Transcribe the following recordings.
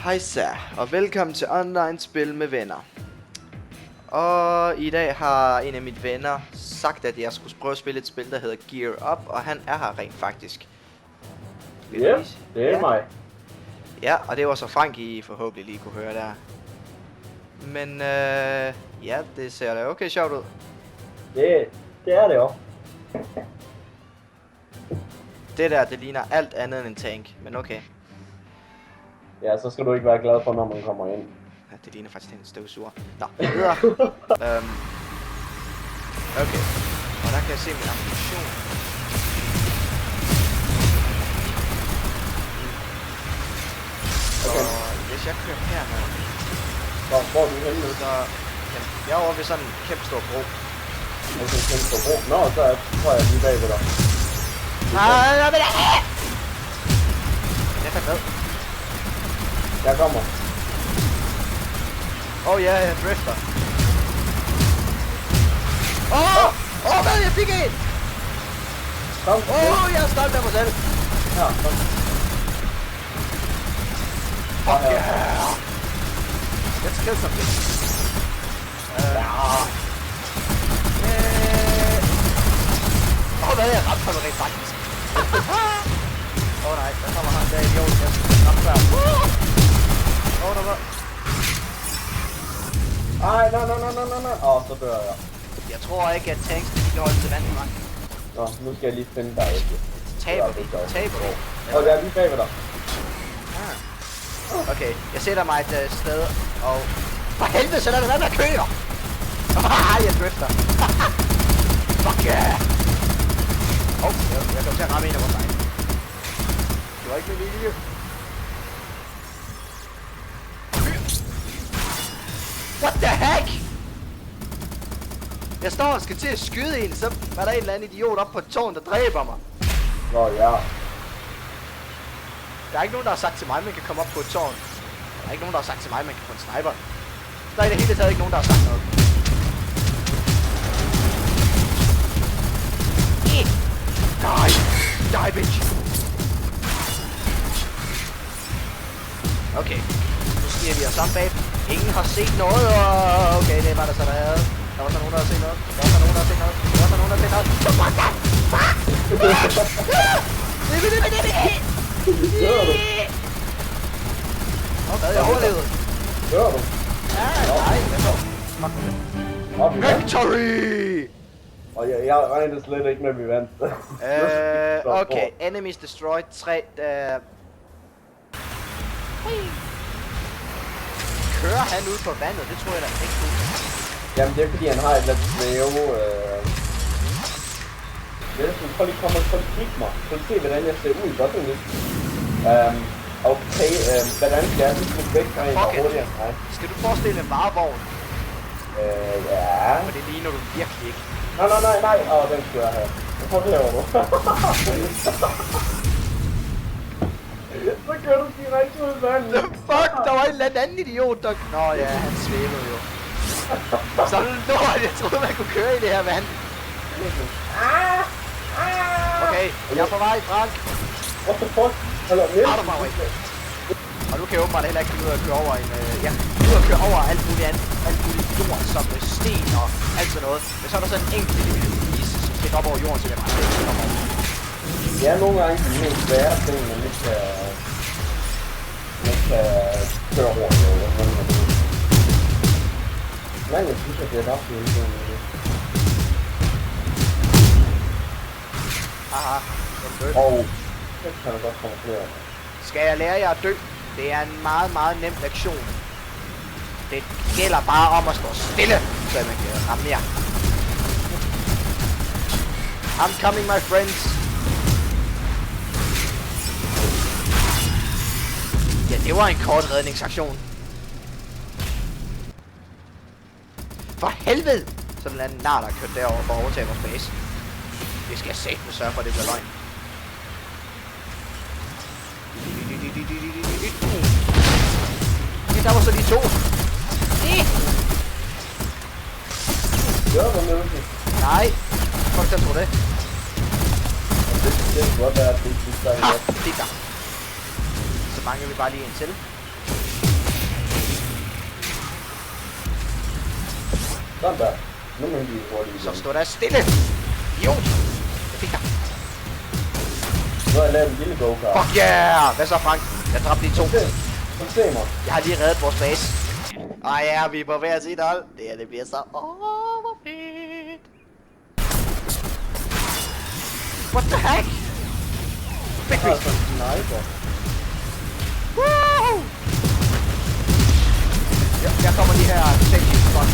Hejsa, og velkommen til Online Spil med Venner. Og i dag har en af mine venner sagt, at jeg skulle prøve at spille et spil, der hedder Gear Up, og han er her rent faktisk. Ja, det er mig. Ja, og det var så Frank, I forhåbentlig lige kunne høre der. Men ja, det ser da okay sjovt ud. Det er det også. Det der, det ligner alt andet end en tank, men okay. Ja, så skal du ikke være glad for, når man kommer ind. Ja, det ligner faktisk en støvsuger. Nå, videre. Okay, og der kan jeg se min ammunition. Okay. Og hvis jeg kører her med, Hvor er du henne nu? så jamen, jeg er over ved sådan en kæmpe stor bro. Okay, kæmpe på bro. Nå, så tror jeg lige bag ved dig. Nej, jeg vil ikke! Jeg fandt med. Jeg kommer. Ja, jeg drifter. Hvad? Jeg fik en! Kom. Jeg er stolt af mig selv. Ja, kom. Fuck yeah! Let's kill something. Hvad er jeg ramt for mig rent faktisk? Nej, der kommer han der idiot. Jeg skal ramme før. Der var... Ej, nej. Så dør jeg. Jeg tror ikke, at tanks kan holde til vand i vand. Nå, nu skal jeg lige finde dig. Taber vi. Jeg er lige bag ved dig. Okay, jeg sætter mig et sted, og... For helvede, så lad det være med at køre! Jeg drifter. Fuck yeah! Jeg kommer til at ramme en af vores egne. Det var ikke med vilje. What the heck? Jeg står og skal til at skyde en, så var der en eller anden idiot op på et tårn, der dræber mig. Nå ja. Der er ikke nogen, der har sagt til mig, at man kan komme op på et tårn. Der er ikke nogen, der har sagt til mig, at man kan få en sniper. Der er i det hele taget ikke nogen, der har sagt noget. Die, bitch! Okay, nu stiger vi os op bag. Ingen har set noget, og okay, det var der så, der havde. Der var så nogen, der har set noget. What the jeg overlevede. Dør du? Nej, hvad så? Victory! Og jeg regnede slet ikke med, at vi vandt. Okay, enemies destroyed 3. Kører han ud på vandet? Det tror jeg da ikke på. Jamen det er fordi han har et lidt svæve. Prøv lige komme og kigge mig. Prøv lige se hvordan jeg ser ud. Godt nu. Okay, hvordan skal jeg lige væk fra en og hurtigere end dig? Skal du forestille en varevogn? Ja. Og det ligner du virkelig ikke. Nej. Den skal jeg have. Prøv herovre nu. Så kører du direkte ud i vandet. Fuck, der var en eller anden idiot, der... Nå ja, han svævede jo. Så lort, jeg troede man kunne køre i det her vand. Okay, jeg er på vej, Frank. What the fuck? Hold op, Out of my way. Og nu kan jeg åbenbart heller ikke finde ud af at køre over en... Ja, ud at køre over alt muligt andet. Alt muligt jord, som sten og alt sådan noget. Men så er der sådan en enkelt lille is, som stikker op over jorden, så jeg bare slet ikke op over. Det er nogle gange de helt svære ting, man ikke kan køre over noget. Men jeg synes, at det er nok det hele. Haha, jeg er død. Og det kan du godt komme flere. Skal jeg lære jer at dø? Det er en meget, meget nem lektion. Det gælder bare om at stå stille, så man kan ramme jer. I'm coming, my friends. Ja, det var en kort redningsaktion. For helvede! Sådan en anden nar, der kørt derover for at overtage vores base. Det skal jeg satme sørge for, at det bliver løgn. Der var så de to. Gør du noget? Nej. Fuck, der tror det. Det kan godt være, at det er sidste gang. Ha! Det er der. Så mangler vi bare lige en til. Sådan der. Nu må vi hurtigt igen. Så stå der stille. Jo. Jeg fik dig. Nu har jeg lavet en lille go-kart. Fuck yeah. Hvad så, Frank? Jeg dræbte de to. Se mig. Jeg har lige reddet vores base. Og ja, vi er på hver sit hold. Det her, det bliver så hvor fedt. What the heck? Big Jeg har sådan en sniper. Woo! Ja, jeg kommer lige her. Safety spot.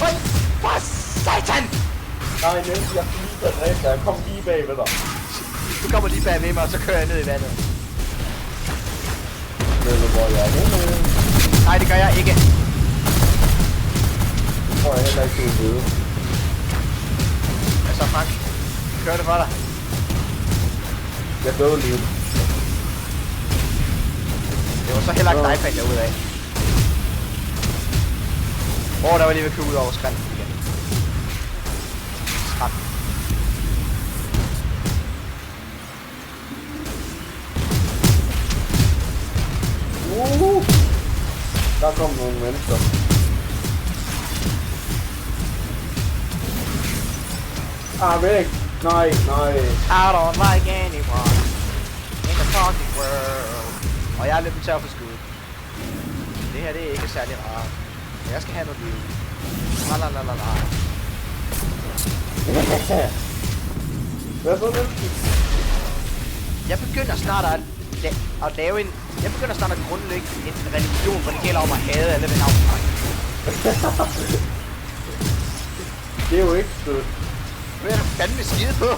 Øj! For satan! Nej, Niels, jeg fik lige dræbe dig. Jeg kom lige bag ved dig. Du kommer lige bag ved mig, og så kører jeg ned i vandet. Ved du, hvor jeg er henne? Nej, det gør jeg ikke. Det tror jeg heller ikke, du vil vide. Hvad så, Frank? Kører det for dig? Jeg døde lige. Det var så heller ikke dig, fandt jeg ud af. Der var lige ved at købe ud over skrænten igen. Skræt. Der kom nogle mennesker. Væk! Nej. I don't like anyone in the fucking world. Og jeg er lidt tør for skud. Det her, det er ikke særlig rart. Jeg skal have noget liv. La. Hvad så det? Jeg begynder snart at lave en... Jeg begynder snart at grundlægge en religion, hvor det gælder om at hade alle ved navn. Det er jo ikke sødt. Det er da fandme skide på.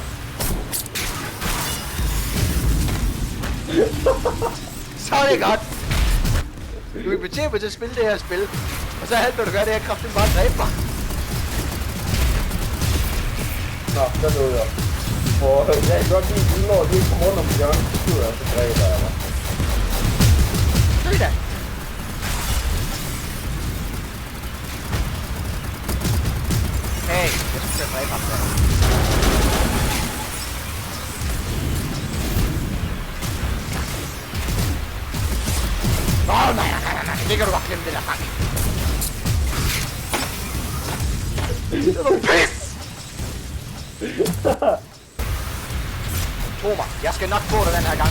Så er det godt. Du kan betjene mig til at spille det her spil. Og så halvt, når du gør det her kraft, det bare dræbe mig. Nå, der døde jeg. Og jeg kan godt lide, når de ikke kommer rundt om hjørnet, så skyder jeg, så dræber jeg mig. Dø da. Hey, jeg skulle til at dræbe ham der. Nej, det kan du godt glemme det der, Frank. Det er noget pis! Tro mig, jeg skal nok få dig den her gang.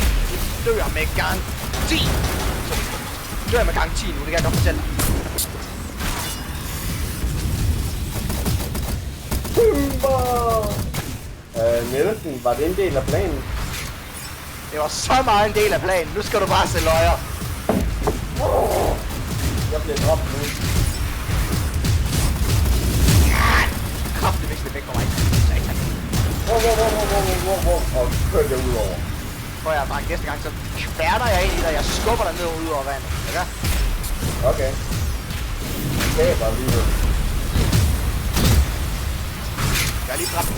Du dør med garanti. Du dør med garanti nu, det kan jeg godt fortælle dig. Nielsen, var det en del af planen? Det var så meget en del af planen. Nu skal du bare se løjer. Jeg bliver dræbt nu. Kraftigt væk væk fra mig. Satan. Og kør det ud over. Prøv jeg bare næste gang, så kværner jeg ind i dig. Jeg skubber dig ned og ud over vandet. Ja? Okay. Det er bare lige. Jeg er lige dræbt.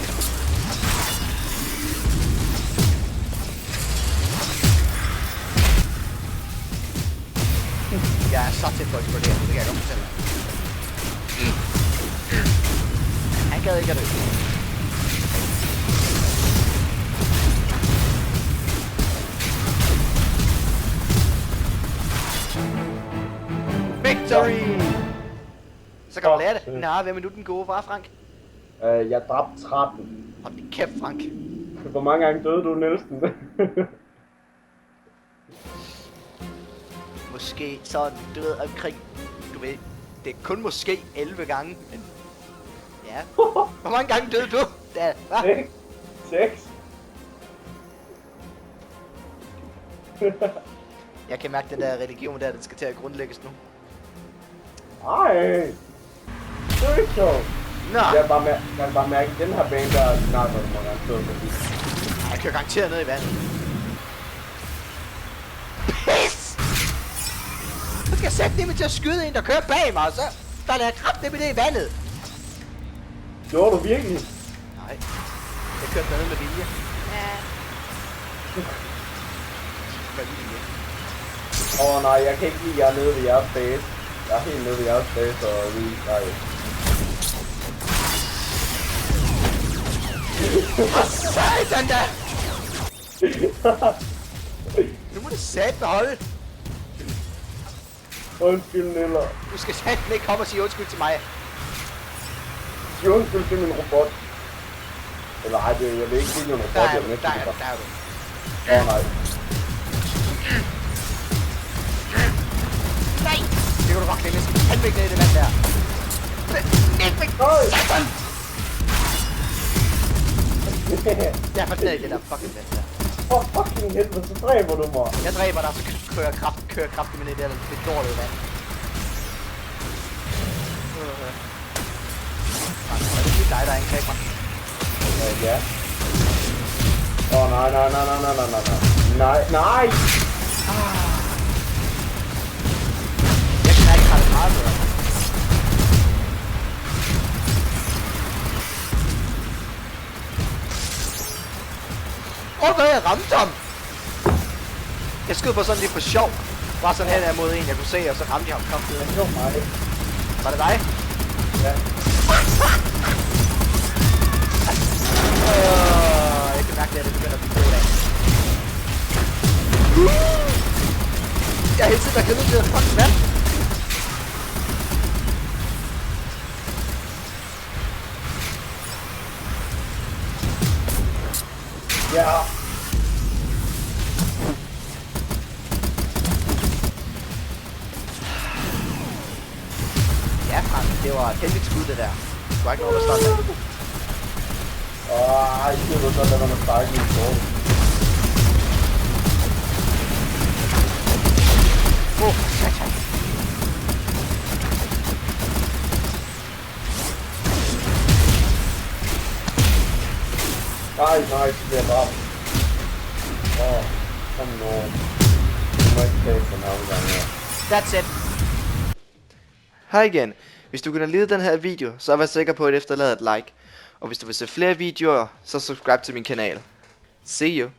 Jeg er så tæt på at eksplodere, det kan jeg godt fortælle dig. Han gad ikke at dø. Victory! Så kan du lære det. Nej, hvem er nu den gode far, Frank? Jeg dræbte 13. Hold din kæft, Frank. Hvor mange gange døde du, Nielsen? Måske sådan, du ved, omkring, du ved, det er kun måske 11 gange, men ja. Hvor mange gange døde du? Da, hva? 6. Jeg kan mærke den der religion der, den skal til at grundlægges nu. Ej. Det er ikke sjovt. Nå, Jeg kan bare mærke, at den her bane der snart, hvor man er stået forbi. jeg kører garanteret ned i vandet. Pis! Så skal jeg sætte nemlig til at skyde en, der kører bag mig, og så falder jeg kraft nemlig ned i vandet. Gjorde du virkelig? Nej, jeg kørte derned med vilje. Ja. Med vilje. Nej, jeg kan ikke lide, at jeg er nede ved jeres base. Jeg er helt nede ved jeres base, og nej. Hvad satan da? Nu må det satme holde. Undskyld, Niller. Du skal sandt ikke komme og sige undskyld til mig. Sig undskyld til min robot. Eller ej, jeg vil ikke sige noget robot, Der er jeg du, vil ikke der sige er du, det. der er du. Nej. Nej! Det kan du godt glemme, jeg skal fandme ikke ned i det vand der. Nej! Satan! Jeg får ned i det der fucking vand der. For fucking helvede, så dræber du mig. Jeg dræber dig, så kører kraftigt med det der, det dårlige vand. Er det ikke dig, der angriber mig? Ja. Åh, nej. Nej! Jeg kan ikke have det meget bedre. Okay, jeg ramte ham! Jeg skød på sådan lige for sjov. Bare sådan her der mod en, jeg kunne se, og så ramte jeg ham kraftigt. Det var mig. Var det dig? Ja. Jeg kan mærke, at det begynder at blive god af. Jeg er helt sikkert gået til at fucking vand. Ja. Ja, Frank, det var et heldigt skud, det der. Du har ikke noget at stoppe af. Ej, det var så, der var noget stejl i forhold. Satan. Nej, det bliver bare... kom nu. Du må ikke tage for en omgang her. That's it. Hej igen. Hvis du kunne lide den her video, så vær sikker på at efterlade et like. Og hvis du vil se flere videoer, så subscribe til min kanal. See you.